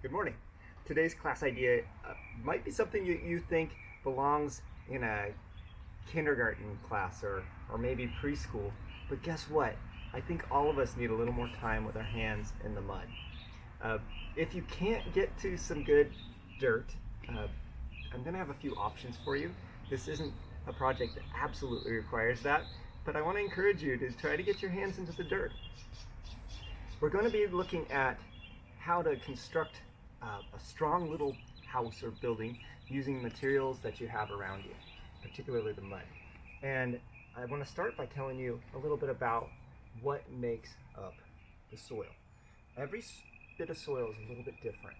Good morning. Today's class idea might be something you think belongs in a kindergarten class or maybe preschool, but guess what? I think all of us need a little more time with our hands in the mud. If you can't get to some good dirt, I'm going to have a few options for you. This isn't a project that absolutely requires that, but I want to encourage you to try to get your hands into the dirt. We're going to be looking at how to construct a strong little house or building using materials that you have around you, particularly the mud. And I want to start by telling you a little bit about what makes up the soil. Every bit of soil is a little bit different,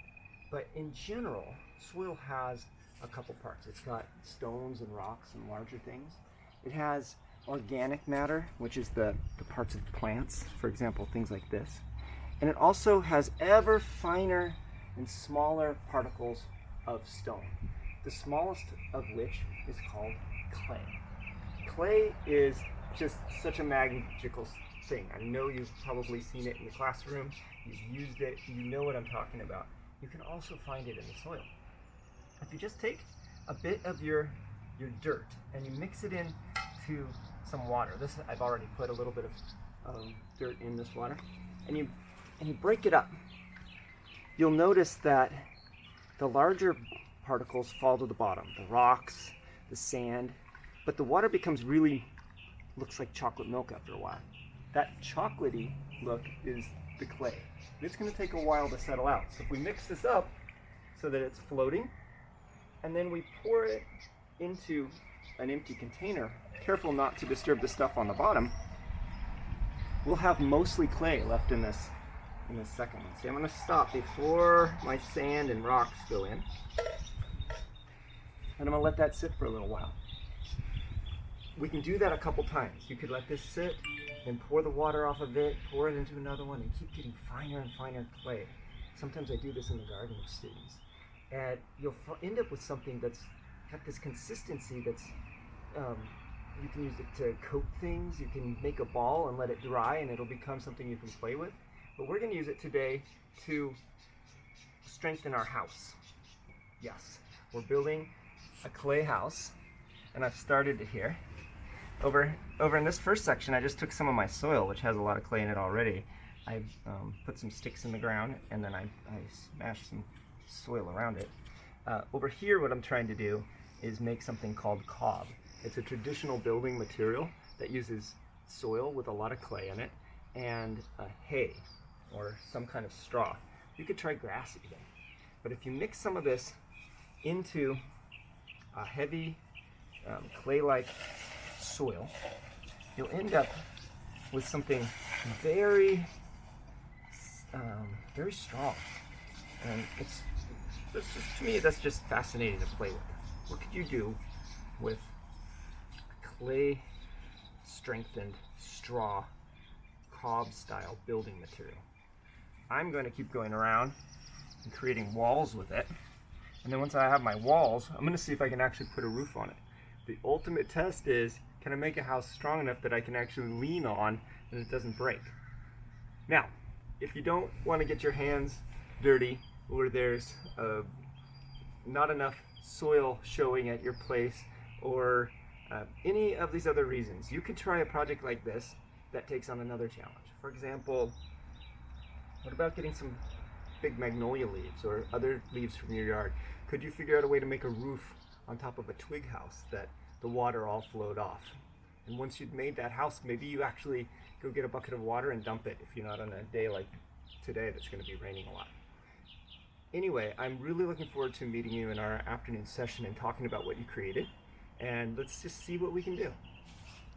but in general, soil has a couple parts. It's got stones and rocks and larger things. It has organic matter, which is the parts of plants, for example, things like this. And it also has ever finer and smaller particles of stone, the smallest of which is called clay. Clay is just such a magical thing. I know you've probably seen it in the classroom, you've used it, you know what I'm talking about. You can also find it in the soil. If you just take a bit of your dirt and you mix it into some water, I've already put a little bit of dirt in this water, and you break it up, you'll notice that the larger particles fall to the bottom, the rocks, the sand, but the water looks like chocolate milk after a while. That chocolatey look is the clay. It's going to take a while to settle out. So if we mix this up so that it's floating, and then we pour it into an empty container, careful not to disturb the stuff on the bottom, we'll have mostly clay left in this second one. See, I'm going to stop before my sand and rocks go in. And I'm going to let that sit for a little while. We can do that a couple times. You could let this sit and pour the water off of it, pour it into another one, and keep getting finer and finer clay. Sometimes I do this in the garden with students. And you'll end up with something that's got this consistency that's, you can use it to coat things, you can make a ball and let it dry and it'll become something you can play with. But we're going to use it today to strengthen our house. Yes, we're building a clay house, and I've started it here. Over in this first section, I just took some of my soil, which has a lot of clay in it already. I put some sticks in the ground, and then I smashed some soil around it. Over here, what I'm trying to do is make something called cob. It's a traditional building material that uses soil with a lot of clay in it and hay, or some kind of straw. You could try grass even. But if you mix some of this into a heavy clay-like soil, you'll end up with something very, very strong. And to me, that's just fascinating to play with. What could you do with clay-strengthened straw cob-style building material? I'm going to keep going around and creating walls with it. And then once I have my walls, I'm going to see if I can actually put a roof on it. The ultimate test is, can I make a house strong enough that I can actually lean on and it doesn't break? Now, if you don't want to get your hands dirty, or there's not enough soil showing at your place, or any of these other reasons, you could try a project like this that takes on another challenge. For example, what about getting some big magnolia leaves or other leaves from your yard? Could you figure out a way to make a roof on top of a twig house that the water all flowed off? And once you've made that house, maybe you actually go get a bucket of water and dump it if you're not on a day like today that's going to be raining a lot. Anyway, I'm really looking forward to meeting you in our afternoon session and talking about what you created. And let's just see what we can do.